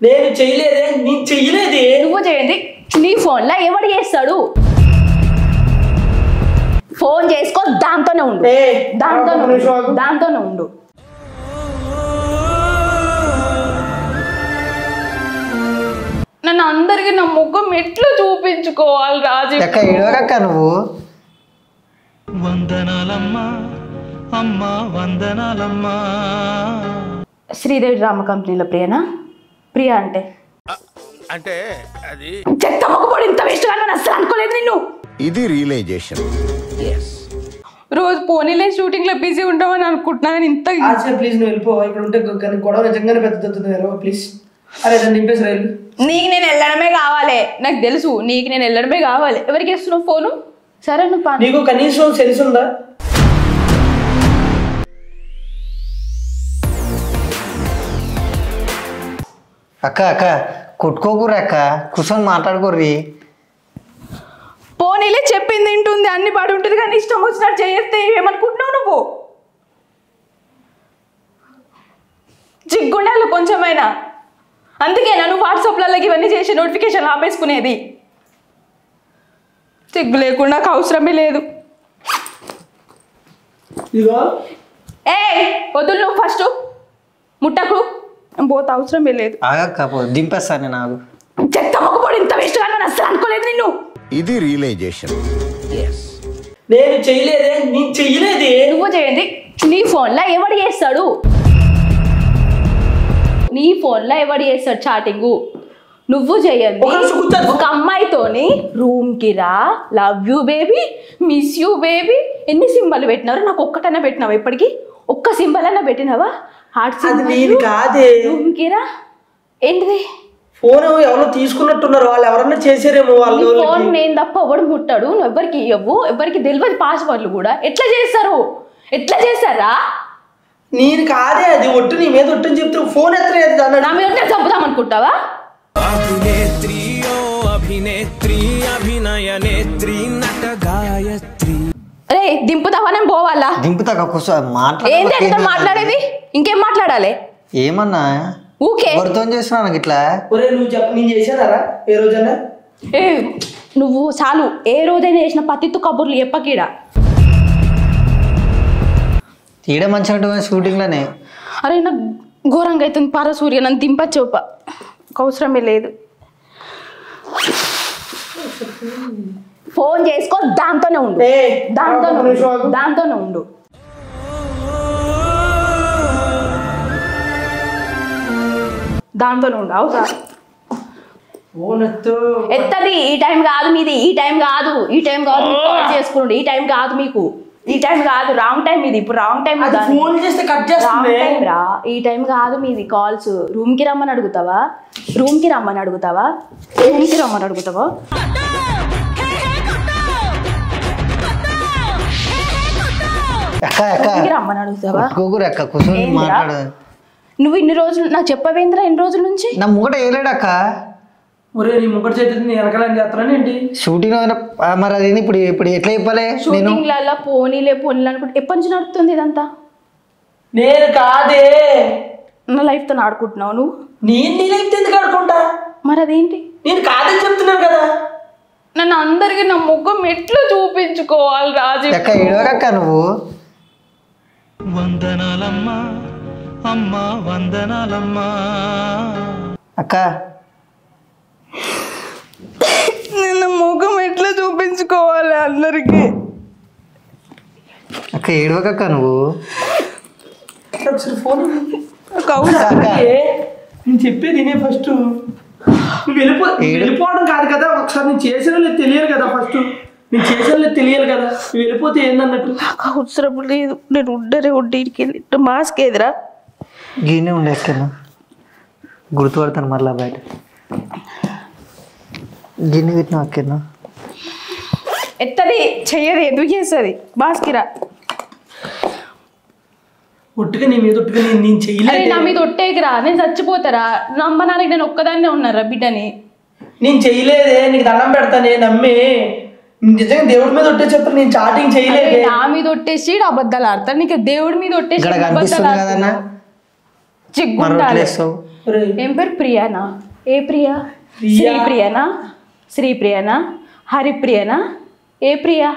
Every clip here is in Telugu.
నేను చేయలేదే, నేను చెయ్యలేదే. నువ్వు చేయండి. నీ ఫోన్లో ఎవడు చేస్తాడు? ఫోన్ చేసుకో, దాంతోనే ఉండు, దాంతోనే ఉండు. నన్ను అందరికి నా ముఖం ఎట్లా చూపించుకోవాలి రాజు? నువ్వు వందనాలమ్మా అమ్మా వందనాలమ్మా. శ్రీదేవి డ్రామా కంపెనీలో ప్రియా అంటే అది చెత్త మొక్కబడి ఇంత వేస్ట్ గా అసలు అనుకోలేదు నిన్ను. ఇది రియలైజేషన్. రోజు పోనీలే షూటింగ్ లో బిజీ ఉంటామని అనుకుంటున్నాను. ఇంత ప్లీజ్ నువ్వు వెళ్ళిపో. ఇక్కడ ఉంటే గొడవ నిజంగానే పెద్దది. ప్లీజ్ అరే నింపేసి రైలు. నీకు నేను వెళ్ళడమే కావాలి, నాకు తెలుసు. నీకు నేను వెళ్ళడమే కావాలి. ఎవరికి ఇస్తున్నావు ఫోను? సరే నువ్వు నీకు కనీసం సెన్స్ ఉందా? అక్క కొట్టుకోకూరి అక్క, కూర్చొని మాట్లాడుకోర్రి. పోనీలే చెప్పింది తింటుంది, అన్ని పడి ఉంటుంది, కానీ ఇష్టం వచ్చినట్టు చేస్తే ఏమనుకుంటున్నావు నువ్వు? చిగ్గుండాలి కొంచెమైనా. అందుకేనా నువ్వు వాట్సాప్లకి ఇవన్నీ చేసి నోటిఫికేషన్ ఆపేసుకునేది? సిగ్గు లేకుండా నాకు అవసరమే లేదు. ఏ వదులు నువ్వు, ఫస్ట్ ముట్టకు, పోతే అవసరమే లేదు. దింపేస్తాను నాకు. చెత్త మొక్కబడి ఇంత వేస్ట్ గా అసలు అనుకోలేదు నిన్ను. ఇది రియలైజేషన్. నేను చేయలేదే, నేను చెయ్యలేదే. నువ్వు చేయండి. నీ ఫోన్లో ఎవడు చేస్తాడు? నీ ఫోన్లో ఎవడు చేస్తాడు చాటింగు? నువ్వు చేయండి. ఒక అమ్మాయితోని రూమ్కి రా, love you baby, miss you baby, ఎన్ని సింబల్ పెట్టినారు? నాకు ఒక్కటన్నా పెట్టినావా? ఇప్పటికి ఒక్క సింబల్ అన్నా పెట్టినావా? హార్ట్ సింబల్ కాదే. రూమ్కి రా ఏంటిది? ఫోన్ ఎవరో తీసుకున్నట్టున్నారు, వాళ్ళు ఎవరన్నా చేసారేమో. వాళ్ళు ఫోన్ నేను తప్ప ఎవడు ముట్టాడు. నువ్వు ఎవరికి ఇవ్వవు, ఎవరికి తెలియదు పాస్వర్డ్లు కూడా. ఎట్లా చేస్తారు? ఎట్లా చేస్తారా? నేను కాదే, అది ఒట్టు నీ మీద ఒట్టని చెప్తే ఫోన్ ఎత్తలేదు. నా మీద చంపుదాం అనుకుంటావా? అభినేత్రి ఓ అభినేత్రి, అభినయ నేత్రి, నట గాయత్రి. అరే దింపుతావా? నేను పోవాలా? దింపుతా ఏంటి ఎంత మాట్లాడేది? ఇంకేం మాట్లాడాలి? ఏమన్నా ఊకే ఎవరితో చేస్తున్నా ఇట్లా? నువ్వు చెప్ప, నేను చేశానారా ఏ రోజన్నా? నువ్వు చాలు, ఏ రోజైనా చేసిన పత్తిత్తు కబుర్లు చెప్పకీడా. ఈడ మంచిగా షూటింగ్ లోనే. అరే నాకు ఘోరంగా అవుతుంది. పరసూర్య నన్ను దింపచ్చోప, అవసరమే లేదు. ఫోన్ చేసుకో, దాంతోనే ఉండు, దాంతోనే ఉండు. అవుతా ఎత్తది. ఈ టైం కాదు మీది, ఈ టైం కాదు చేసుకున్నాడు. ఈ టైం కాదు మీకు, ఈ టైం కాదు, రాంగ్ టైం ఇది. ఇప్పుడు రాంగ్ టైం రా. ఈ టైం కాదు మీది. కాల్స్ రూమ్కి రమ్మని అడుగుతావా? రూమ్కి రమ్మని అడుగుతావా? రమ్మని అడుగుతావా? నువ్వు ఇన్ని రోజులు నాకు చెప్పవేంద్రా? ఎన్ని రోజుల నుంచి నా ముంగట వేయలేడక్క. నీ ముంగట చేతి వెనకాలని చేస్తానండి షూటింగ్. మరి అది ఇప్పుడు ఎట్లా చెప్పాలి? షూటింగ్ లలో పోనీలే అనుకుంటే ఎప్పటి నుంచి నడుస్తుంది ఇదంతా? నేను కాదే. నా లైఫ్ తో ఆడుకుంటున్నావు నువ్వు. నేను నీ లైఫ్ ఎందుకు ఆడుకుంటా? మరి అదేంటి? నేను కాదని చెప్తున్నాను కదా. నన్ను అందరికి నా ముఖం ఎట్లా చూపించుకోవాలి రాజు? ఏడవకక్క నువ్వు. వందనాలమ్మా అమ్మా వందనాలమ్మా. అక్క నిన్న ముఖం ఎట్లా చూపించుకోవాలి అందరికి? అక్క ఏడవకక్క నువ్వు. ఫోన్ నేను చెప్పేది నేనే. ఫస్ట్ నువ్వు వెళ్ళిపోవడం కాదు కదా. ఒకసారి నేను చేసిన లేదు తెలియాలి కదా. ఫస్ట్ నేను చేసిన లేదు తెలియాలి కదా. నువ్వు వెళ్ళిపోతే ఏందన్నట్టు. నాకు అవసరం లేదు. నేను ఉండరికి వెళ్ళి మాస్క్ ఏదిరా గీనే ఉండే ఎక్కను గుర్తుపడతాను మళ్ళా బయట. గిన్నె పెట్టిన అక్కను ఎత్తది చెయ్యది, ఎందుకు చేస్తుంది? మాస్కిరా ఒట్టుగా నీ మీద ఒట్టుగా నేను చెయ్యలేదు. నా మీద ఒట్టేకిరా, నేను చచ్చిపోతారా? నమ్మనానికి నేను ఒక్కదాన్నే ఉన్నారా బిడ్డని? నేను చెయ్యలేదే, నీకు దండం పెడతానే నమ్మి. నిజంగా దేవుడి మీద ఒట్టే చెప్తాను. నేను చాటింగ్ చేయలేదు. నా మీద ఒట్టేసి అబద్ధాలు ఆడతాను. నీకు దేవుడి మీద ఒట్టేసి చిగ్గుండాలి. ఏం పేరు? ప్రియానా? ఏ ప్రియా? శ్రీప్రియనా? శ్రీప్రియనా? హరిప్రియనా? ఏ ప్రియా?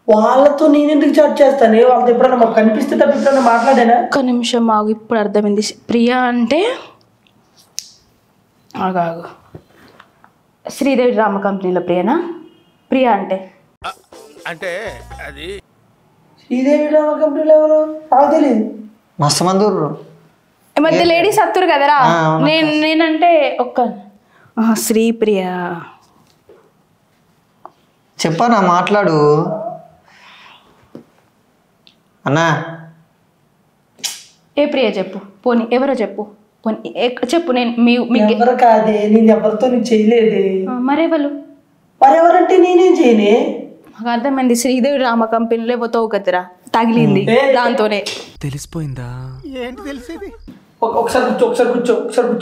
వాళ్ళతో నేను ఎందుకు చాట్ చేస్తాను? వాళ్ళతో ఎప్పుడన్నా మాకు కనిపిస్తే తప్ప ఎప్పుడన్నా మాట్లాడానా? ఒక్క నిమిషం ఆగు, ఇప్పుడు అర్థమైంది. ప్రియా అంటే ఆగాగు, శ్రీదేవి డ్రామా కంపెనీలో ప్రియనా? ప్రియా అంటే అది శ్రీదేవి డ్రామా కంపెనీలో ఎవరు నాకు తెలియదు. మస్తు మంది ఈ మధ్య లేడీస్ అత్తురు కదరా. నేనంటే ఒక్క శ్రీప్రియ. చెప్పనా మాట్లాడు అన్నా. ఏ ప్రియ చెప్పు, పోనీ ఎవరో చెప్పు, పోనీ చెప్పు. నేను ఎవరు కాదే, నేను ఎవరితో నీకు చేయలేదే. మరెవరు? మరెవరంటే నేనేం చేయనే. నాకు అర్థమైంది, శ్రీదేవి డ్రామా కంపెనీలో పోతావు కదరా, తగిలింది దాంతోనే. తెలిసిపోయిందా? ఏంటి తెలిసేది? ఒకసారి కూర్చో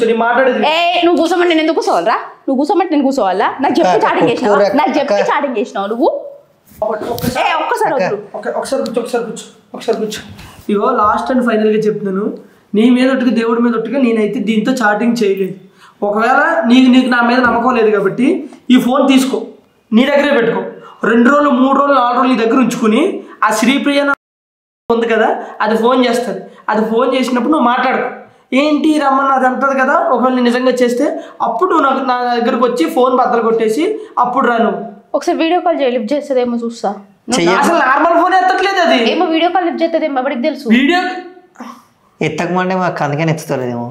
నీ మాట్లాడేది. నువ్వు కూర్చోమంటే నేను ఎందుకు కూర్చోవాలరా? నువ్వు కూర్చోమంటే నేను కూర్చోవాలా? నాకు చెప్పి చాటింగ్ చేసినావు, నాకు చెప్పి చాటింగ్ చేసినావు నువ్వు. ఒకసారి కూర్చో. ఇగో లాస్ట్ అండ్ ఫైనల్గా చెప్తున్నాను, నీ మీద ఒట్టుగా దేవుడి మీద ఒట్టుగా నేనైతే దీంతో చాటింగ్ చేయలేదు. ఒకవేళ నీకు నా మీద నమ్మకం లేదు కాబట్టి ఈ ఫోన్ తీసుకో, నీ దగ్గరే పెట్టుకో. 2 రోజులు 3 రోజులు 4 రోజులు నీ దగ్గర ఉంచుకుని ఆ శ్రీప్రియ ఉంది కదా, అది ఫోన్ చేస్తుంది. అది ఫోన్ చేసినప్పుడు నువ్వు మాట్లాడుకో. ఏంటి రమ్మని అది అంటది కదా, ఒకవేళ నేను నిజంగా చేస్తే అప్పుడు నువ్వు నా దగ్గరకు వచ్చి ఫోన్ బద్దలు కొట్టేసి అప్పుడు రా. నువ్వు ఒకసారి వీడియో కాల్ చేయి, లిఫ్ట్ చేస్తుందేమో చూస్తా. అసలు నార్మల్ ఫోన్ ఎత్తట్లేదు, అది ఏమో వీడియో కాల్ లిఫ్ట్ చేస్తుందేమో ఎవరికి తెలుసు. వీడియో ఎత్తకమంటే మాకు అందుకని ఎత్తుతలేదేమో.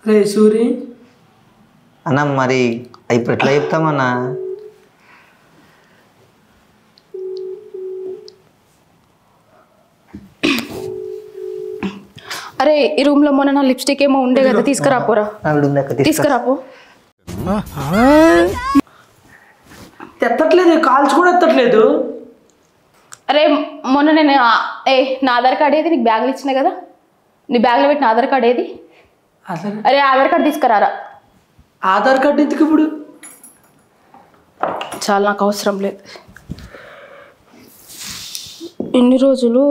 రే సూరి అన్న మరి ఇప్పుడు ఎట్లా చెప్తామన్నా? అరే ఈ రూమ్ లో మొన్న నా లిప్స్టిక్ ఏమో ఉండే కదా, తీసుకురాపోరా. తీసుకురాపో. ఎత్తట్లేదు, కాల్స్ కూడా ఎత్తట్లేదు. అరే మొన్న నేను నా ఆధార్ కార్డ్ ఏది? నీకు బ్యాగ్లు ఇచ్చిన కదా, నీ బ్యాగ్లో పెట్టిన ఆధార్ కార్డ్ ఏది? అరే ఆధార్ కార్డ్ తీసుకురారా. ఆధార్ కార్డు ఎందుకు ఇప్పుడు? చాలా నాకు అవసరం లేదు. ఎన్ని రోజులు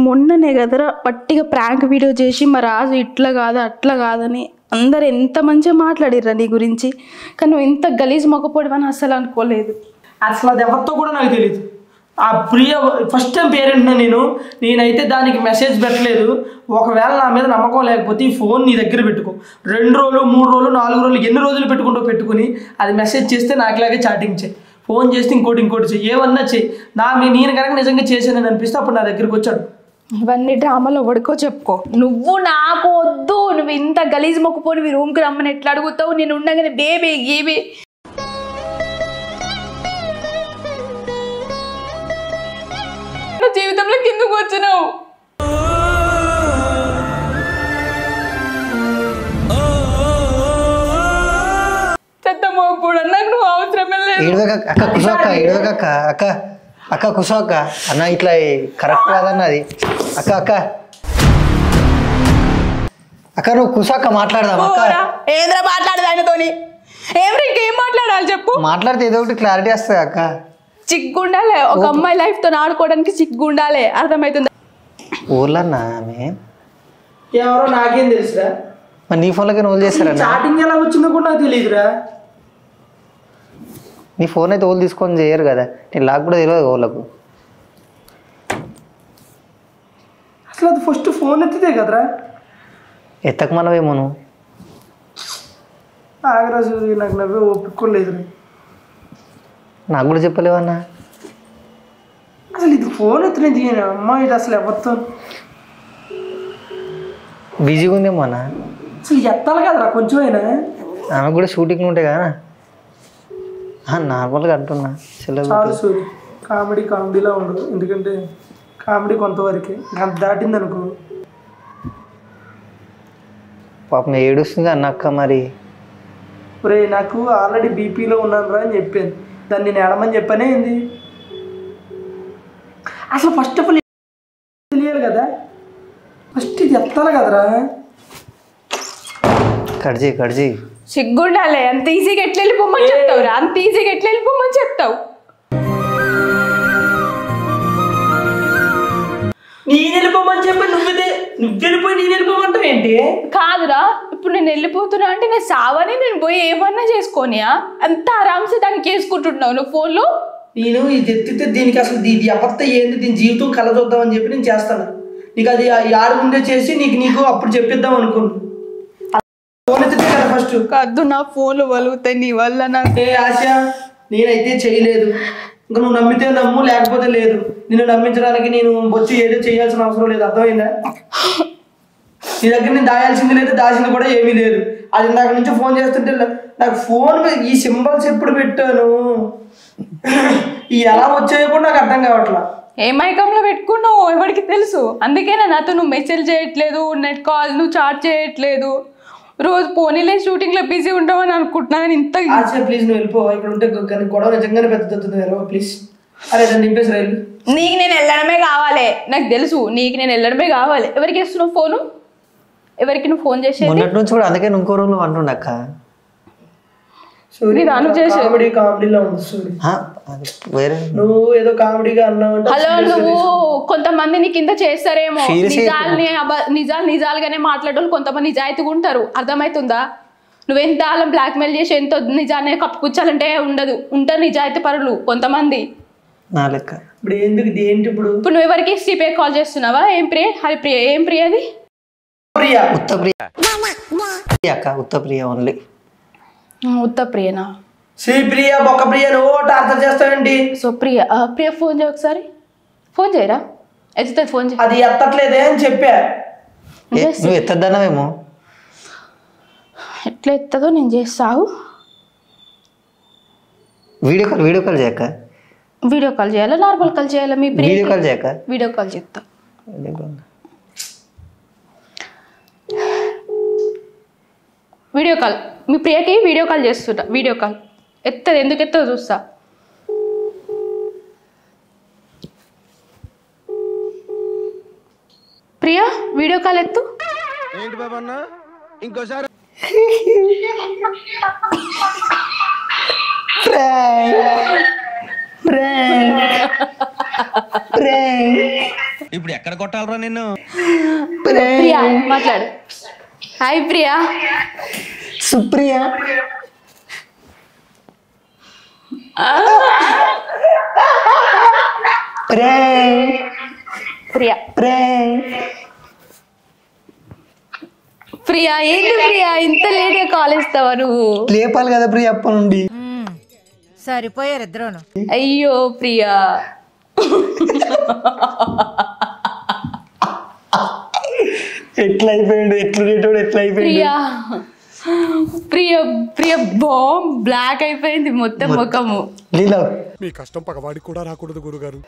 మొన్ననే కదరా పట్టిగా ప్రాంక్ వీడియో చేసి మా రాజు ఇట్లా కాదు అట్లా కాదని అందరు ఎంత మంచిగా మాట్లాడిర్రా నీ గురించి, కానీ నువ్వు ఇంత గలీజ్ మొక్కపోవడం అసలు అనుకోలేదు. అసలు అది ఎవరితో కూడా నాకు తెలియదు. ఆ ప్రియ ఫస్ట్ టైం పేరెంట్నా నేనైతే దానికి మెసేజ్ పెట్టలేదు. ఒకవేళ నా మీద నమ్మకం లేకపోతే ఈ ఫోన్ నీ దగ్గర పెట్టుకో. 2 రోజులు 3 రోజులు 4 రోజులు ఎన్ని రోజులు పెట్టుకుని అది మెసేజ్ చేస్తే నాకులాగే చాటింగ్ చేయి, ఫోన్ చేస్తే ఇంకోటి చెయ్యి, ఏమన్నా చెయ్యి. నేను కనుక నిజంగా చేశానని అనిపిస్తే అప్పుడు నా దగ్గరికి వచ్చాడు. ఇవన్నీ డ్రామాలో వడుకో చెప్పుకో. నువ్వు నాకు వద్దు, నువ్వు ఇంత గలీజ్ మొక్కపోయి రూమ్కి రమ్మని ఎట్లా అడుగుతావు? నేను ఉండగానే బేబీ గీబీ. జీవితంలో కిందకు వచ్చినావు. చెత్తమోప్పుడు నాకు నువ్వు అవసరమే లేదు. అక్క కుసో అక్క అన్న, ఇట్లా కరెక్ట్ కాదన్న అది. అక్క నువ్వు కుసాక మాట్లాడదాం. ఏంద్ర మాట్లాడదు ఆయనతోని? ఇంకేం మాట్లాడాలి చెప్పు? మాట్లాడితే ఏదో ఒకటి క్లారిటీ వస్తుంది అక్క. చిగ్గుండాలే, ఒక అమ్మాయి లైఫ్ తో ఆడుకోవడానికి చిగ్గుండాలే, అర్థమవుతుంది? ఊర్లన్నా ఆమె ఎవరో నాకేం తెలుసురా. మరి నీ ఫోన్లోకి నువ్వు చేస్తారా? చాటింగ్ ఎలా వచ్చిందో కూడా నాకు తెలియదురా. నీ ఫోన్ అయితే ఓళ్ళు తీసుకొని చేయరు కదా, నేను లాక్ కూడా తెలియదు ఓళ్ళకు. అసలు అది ఫస్ట్ ఫోన్ ఎత్తితే కదరా. ఎత్తక మనవేమో నువ్వు. ఆగరాజు నాకు నవ్వే ఒప్పుకోలేదు. నాకు కూడా చెప్పలేవన్నా. అసలు ఇది ఫోన్ ఎత్తునేది అమ్మా, ఇది అసలు ఎవరితో బిజీగా ఉందేమో అన్న. అసలు ఎత్తాలి కదరా కొంచెం అయినా. ఆమె కూడా షూటింగ్ ఉంటాయి కదా, నార్మల్గా అంటున్నా. చాలు సూరి, కామెడీలా ఉండదు. ఎందుకంటే కామెడీ కొంతవరకే, అంత దాటింది అనుకో. పాపం ఏడుస్తుంది అన్నక్క. మరి ఒరే నాకు ఆల్రెడీ బీపీలో ఉన్నాను రా అని చెప్పాను, దాన్ని నేను ఎడమని చెప్పానే ఏంది. అసలు ఫస్ట్ ఆఫ్ ఆల్ తెలియాలి కదా, ఫస్ట్ ఇది ఎత్తాలి కదరా. కడ్జీ సిగ్గుండాలే. అంత ఈజీగా ఎట్లా వెళ్ళిపోమని చెప్తావురా? అంత ఈజీగా ఎట్లా వెళ్ళిపోమని చెప్తావు? నేను వెళ్ళిపోమని చెప్పి నువ్వు వెళ్ళిపోయి నేను వెళ్ళిపోమంటావు ఏంటి? కాదురా, ఇప్పుడు నేను వెళ్ళిపోతున్నా అంటే నేను సావని నేను పోయి ఏమన్నా చేసుకోనియా? అంత ఆరామ్సే దానికి వేసుకుంటున్నావు నువ్వు ఫోన్లో. నేను ఇది ఎత్తితే దీనికి అసలు ఇది అబద్ధం ఏంది, దీని జీవితం కళ చూద్దామని చెప్పి నేను చేస్తాను. నీకు అది ఆడు ముందే చేసి నీకు అప్పుడు చెప్పిద్దాం అనుకోండి. ఫోన్ ఎత్తితే కదా ఫస్ట్. కాదు, నా ఫోన్లు వలుగుతాయి నీ వల్ల. నాకు ఆశ నేనైతే చేయలేదు. ఇంకా నువ్వు నమ్మితే నమ్ము, లేకపోతే లేదు. నిన్ను నమ్మించడానికి నేను వచ్చి ఏదో చేయాల్సిన అవసరం లేదు. అర్థమైందా? నీ దగ్గర నేను దాయాల్సింది లేదు, దాచింది కూడా ఏమీ లేదు. అది ఇందాక నుంచి ఫోన్ చేస్తుంటే నాకు ఫోన్ ఈ సింబల్స్ ఎప్పుడు పెట్టాను, ఈ ఎలా వచ్చాయో కూడా నాకు అర్థం కావట్లా. ఏ మైకంలో పెట్టుకున్నావు ఎవరికి తెలుసు? అందుకేనా నాతో నువ్వు మెసేజ్ చేయట్లేదు, నెట్ కాల్ నువ్వు చాట్ చేయట్లేదు. రోజు పోనీలే షూటింగ్ లో బిజీ ఉంటావని అనుకుంటున్నాను. ఇంత ఆశ ప్లీజ్ నువ్వు వెళ్ళిపో. ఇక్కడ ఉంటే గొడవ నిజంగానే పెద్ద ప్లీజ్. అరే దాన్ని నింపేసి రైలు. నీకు నేను వెళ్ళడమే కావాలి, నాకు తెలుసు. నీకు నేను వెళ్ళడమే కావాలి. ఎవరికి ఇస్తున్నావు ఫోను? ఎవరికి నువ్వు ఫోన్ చేసేది? మొన్నటి నుంచి కూడా అందుకే ఇంకో రూమ్ లో అంటుండక్క. కామెడీలో ఉంది. వేరే నువ్వు ఏదో కామెడీగా అన్నావు. హలో, నువ్వు కొంతమంది నీ కింద చేస్తారేమో. నిజాలుగానే మాట్లాడడం కొంతమంది నిజాయితీగా ఉంటారు. అర్థమవుతుందా? నువ్వెంత వాళ్ళని బ్లాక్మెయిల్ చేసి ఎంతో నిజాన్ని కప్పుకుచ్చాలంటే ఉండదు. ఉంటారు నిజాయితీ పరులు కొంతమంది. నా లెక్క. ఇప్పుడు ఎందుకు ఏంటి ఇప్పుడు నువ్వు ఎవరికి సిపే కాల్ చేస్తున్నావా? ఏం ప్రియ, హరిప్రియ, ఏం ప్రియ? అది ఉత్తప్రియ అక్క, ఉత్తప్రియ ఓన్లీ. ఉత్తప్రియనా? శ్రీప్రియ, బొక్క ప్రియ, నువ్వు టార్చర్ చేస్తావేంటి? సో ప్రియ, ప్రియ ఫోన్ చేయ ఒకసారి. ఫోన్ చేయరా? ఎత్తుతుంది ఫోన్ చేయి. అది ఎత్తట్లేదే అని చెప్పా. నువ్వు ఎత్తద్దన్నావేమో. ఎట్లా ఎత్తదో నేను చేస్తావు. వీడియో కాల్ చేయక్క. వీడియో కాల్ చేయాలా, నార్మల్ కాల్ చేయాలా? మీ ప్రియ వీడియో కాల్ చేయక్క. వీడియో కాల్ చేస్తా. వీడియో కాల్ మీ ప్రియకి వీడియో కాల్ చేస్తుంటా. వీడియో కాల్ ఎత్తది, ఎందుకు ఎత్తదో చూస్తా. ప్రియా వీడియో కాల్ ఎత్తు. ఏంటి బాబా అన్న ఇంకోసారి ఇప్పుడు ఎక్కడ కొట్టాలరా నిన్ను? ప్రియా మాట్లాడు. హాయ్ ప్రియా. సుప్రియ. ప్రియా ప్రియా ఏంటి ప్రియా ఇంత లేట్ గా కాల్ ఇస్తావా నువ్వు? లేపాలి కదా ప్రియ అప్పటి నుండి. సరిపోయారు ఇద్దరును. అయ్యో ప్రియా. ఎట్లా అయిపోయాడు, ఎట్లా అయిపోయాడు. ప్రియా ప్రియ ప్రియ బాంబ్ బ్లాక్ అయిపోయింది మొత్తం ముఖము. లీలా మీ కష్టం పగవాడికి కూడా రాకూడదు గురుగారు.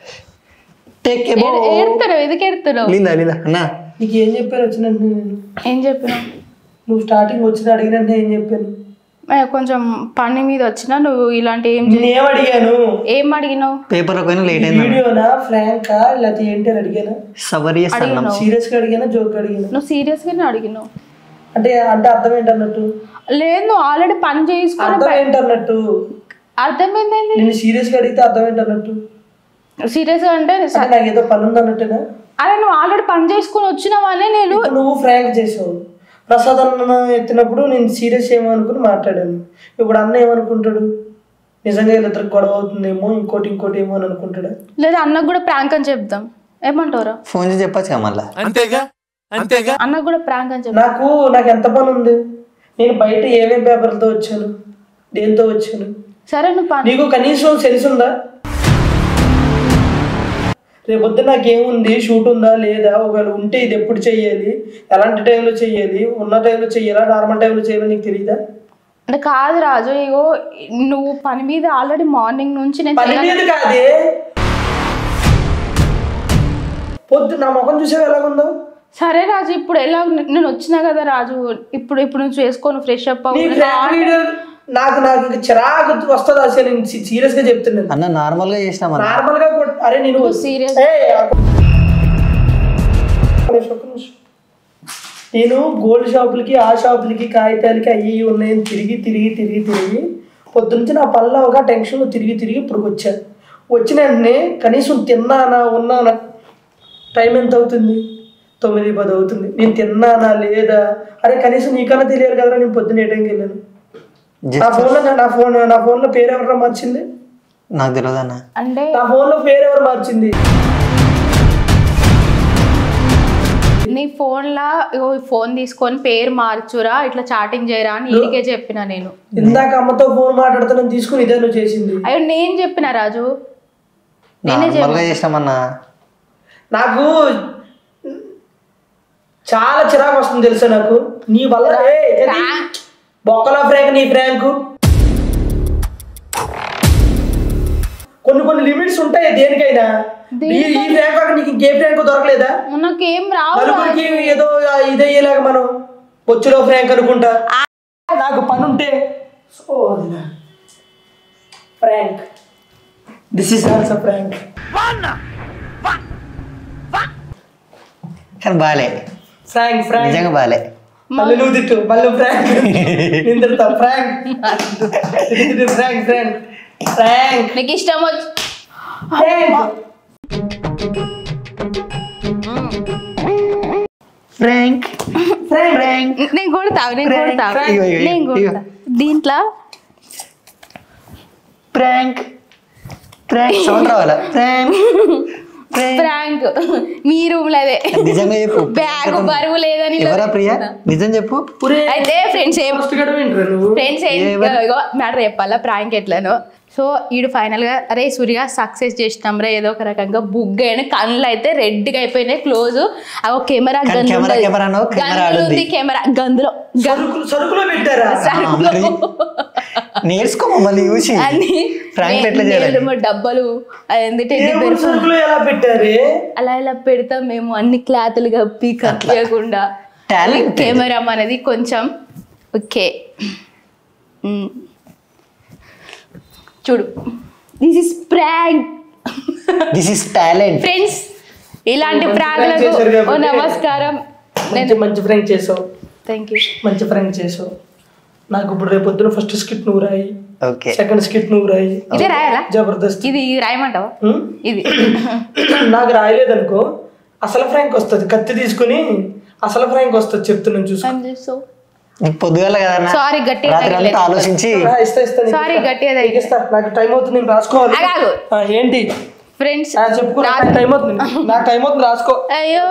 ఏడుతున్నావు, ఎందుకు ఏడుతున్నావు? లీలా అన్నా నీకు ఏం చెప్పాను వచ్చినట్టు? నేను ఏం చెప్పినా? నువ్వు స్టార్టింగ్ వచ్చిన అడిగినట్టు ఏం చెప్పాను? కొంచెం పని మీద వచ్చినా నువ్వు ఇలాంటి ఏం అడిగాను. ఏం అడిగినావు? పేపర్ లేట్ అయింది. వీడియోనా, ఫ్రాంకా, లేకపోతే ఏంటి అని అడిగానా? సీరియస్ గా అడిగానా, జోక్ అడిగానా? నువ్వు సీరియస్ గానే అడిగినావు. అంటే అర్థం ఏంటన్నట్టు? లేదు, నువ్వు ఆల్రెడీ పని చేసుకుని అర్థం ఏంటన్నట్టు? అర్థం ఏంటండి? నేను సీరియస్ గా అడిగితే అర్థం ఏంటన్నట్టు? సీరియస్ గా అంటే నాకు ఏదో పని ఉంది అన్నట్టునా? అరే నువ్వు ఆల్రెడీ పని చేసుకుని వచ్చినావనే నేను. నువ్వు ఫ్రాంక్ చేసావు. ప్రసాద్ అన్న ఎత్తినప్పుడు నేను సీరియస్ ఏమో అనుకుని మాట్లాడాను. ఇప్పుడు అన్న ఏమనుకుంటాడు? నిజంగా వీళ్ళిద్దరికి గొడవ అవుతుందేమో, ఇంకోటి ఏమో అని అనుకుంటాడా? లేదా అన్నకు కూడా ప్రాంక్ అని చెప్దాం. ఏమంటారా? ఫోన్ చేసి చెప్పచ్చు కదా మళ్ళా. అంతేగా అన్నకు కూడా ప్రాంక్ అని చెప్తాం. నాకు ఎంత పని ఉంది? నేను బయట ఏమేం పేపర్లతో వచ్చాను, దేంతో వచ్చాను? సరే నువ్వు నీకు కనీసం సెన్స్ ఉందా? రేపొద్దు నాకేముంది, షూట్ ఉందా లేదా, ఒకవేళ ఉంటే ఇది ఎప్పుడు చెయ్యాలి, ఎలాంటి టైంలో చెయ్యాలి, ఉన్న టైంలో చెయ్యాలా, నార్మల్ టైంలో చేయాలో నీకు తెలియదా? అంటే కాదు రాజు, ఇగో నువ్వు పని మీద ఆల్రెడీ మార్నింగ్ నుంచి నేను పని మీద కాదే, పొద్దు నా ముఖం చూసేవి ఎలాగుందో. సరే రాజు, ఇప్పుడు ఎలా నేను వచ్చినా కదా రాజు, ఇప్పుడు నువ్వు చేసుకోను, ఫ్రెష్ అప్ నాకు చిరాకు వస్తుంది అసలు. నేను సీరియస్ గా చెప్తున్నాను అన్న. నార్మల్ గా చేసినా నార్మల్ గా. అరే నేను సీరియస్, నేను గోల్డ్ షాపులకి, ఆ షాపులకి, కాగితాలకి అయ్యి ఉన్నాయని తిరిగి పొద్దునుంచి నా పనిలో ఒక టెన్షన్ తిరిగి ఇప్పుడు వచ్చాను. వచ్చిన వెంటనే కనీసం తిన్నానా, ఉన్నానా, టైం ఎంత అవుతుంది? 9:10 అవుతుంది. నేను తిన్నానా లేదా, అరే కనీసం నీకన్నా తెలియాలి కదరా నేను పొద్దున్న ఏ టైంకి వెళ్ళాను. నా ఫోన్లో పేరు ఎవరు మార్చింది? నాకు తెలియదు అన్న. అంటే నా ఫోన్లో పేరు ఎవరు మార్చింది? నీ ఫోన్లా ఫోన్ తీసుకొని పేరు మార్చురా, ఇట్లా చాటింగ్ చేయరా అని నీకే చెప్పిన నేను. ఇందాక అమ్మతో ఫోన్ మాట్లాడుతాను తీసుకుని ఇదే నువ్వు చేసింది. అయ్యో నేను చెప్పిన రాజు, చేసినామన్నా. నాకు చాలా చిరాకు వస్తుంది తెలుసా నాకు నీ వల్ల. బొక్కల ఫ్రాంక్ నీ ఫ్రాంక్. కొన్ని లిమిట్స్ ఉంటాయి దేనికైనా. ఈ ఫ్రాంక్ నీకు ఇంకే ఫ్రాంక్ దొరకలేదా? నాకేం రావు. నలుగురికి ఏదో ఇదయ్యేలాగా మనం వచ్చులో ఫ్రాంక్ అనుకుంటా. నాకు పని ఉంటే frank, this is also frank. కానీ బాలే, ఫ్రాంక్ ఫ్రాంక్ నిజంగా బాలే. మళ్ళీ నువ్వు తిట్టు, మళ్ళీ ఫ్రాంక్ నేను తిడతా. ఫ్రాంక్ ఫ్రాంక్ ఫ్రాంక్ ఫ్రాంక్ నీకు ఇష్టం వచ్చి ఫ్రాంక్ ఫ్రాంక్ నేను కొడతా దీంట్లో ఫ్రాంక్ ఫ్రాంక్ సౌండ్ రావాలా? ఫ్రాంక్ ఫ్రాంక్ మీ రూమ్ లో అదే నిజంగా చెప్పు. బ్యాగ్ బరువు లేదని ఎవరా ప్రియా? నిజం చెప్పు. అయితే ఫ్రెండ్స్ మ్యాటర్ చెప్పాలా ప్రాంక్ ఎట్లను. సో ఈడు ఫైనల్ గా అరే సూర్య సక్సెస్ చేసినాం రే ఏదో ఒక రకంగా బుగ్ అయిన కళ్ళు అయితే రెడ్గా అయిపోయినాయి క్లోజ్. అగో కెమెరా ఉంది, కెమెరా గందులో సరుకులో పెట్టారా? నేర్చుకో మళ్ళీ చూసి డబ్బలు ఎలా పెట్టారు? అలా ఇలా పెడతాం మేము అన్ని క్లాతులు కప్పి కట్టలేకుండా. కెమెరా అనేది కొంచెం ఓకే చూడు. This is prank, this is talent. Friends ఇలాంటి ప్రాంక్లకు నమస్కారం. మంచి ఫ్రాంక్ చేసావు. Thank you. మంచి ఫ్రాంక్ చేసావు. నాకు ఇప్పుడు రేపు పొద్దున ఫస్ట్ స్కిట్ నువ్వు రాయి, ఓకే సెకండ్ స్కిట్ నువ్వు రాయి. ఇదే రాయాలా? జబర్దస్త్. ఇది రాయమంటావా? ఇది నాకు రాయలేదనుకో అసలు ఫ్రాంక్ వస్తుంది. కత్తి తీసుకుని అసలు ఫ్రాంక్ వస్తుంది చెప్తున్నాను చూసుకో. నీకు పొద్దుగాల కదా, సారీ గట్టిగా ఆలోచించి సారీ గట్టిగా నాకు టైం అవుతుంది నేను రాసుకోవాలి. ఏంటి ఫ్రెండ్స్ చెప్పుకో, టైం అవుతుంది, నాకు టైం అవుతుంది రాసుకో. అయ్యో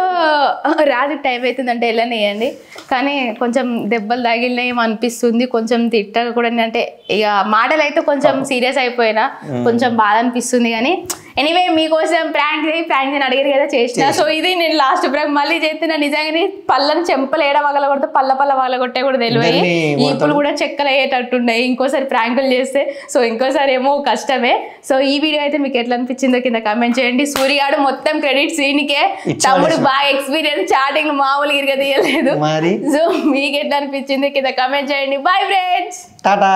రాజు టైం అవుతుందంటే వెళ్ళనియండి. కానీ కొంచెం దెబ్బలు తగిలినాయి అనిపిస్తుంది, కొంచెం తిట్టగా కూడా. అంటే ఇక మాటలు అయితే కొంచెం సీరియస్ అయిపోయినా కొంచెం బాధ అనిపిస్తుంది. కానీ ఎనీవే మీకోసం ప్రాంక్ అని అడిగారు కదా చేసిన. సో ఇది నేను లాస్ట్ ప్రాంక్ మళ్ళీ చేస్తున్నా. నిజంగానే పళ్ళని చెంపలు ఏడ వగల కొడితే పళ్ళ వగల కొట్టే కూడా తెలియదు. ఈపులు కూడా చెక్కలు అయ్యేటట్టున్నాయి ఇంకోసారి ప్రాంకులు చేస్తే. సో ఇంకోసారి ఏమో కష్టమే. సో ఈ వీడియో అయితే మీకు ఎట్లా అనిపించిందో కింద కామెంట్ చేయండి. సూర్యగాడు మొత్తం క్రెడిట్ సీనికే, తమ్ముడు బాగా ఎక్స్పీరియన్స్, చాటింగ్ మామూలుగా ఇరగ తీయలేదు. సో మీకు ఎట్లా అనిపించింది కింద కామెంట్ చేయండి. Bye friends, Tata.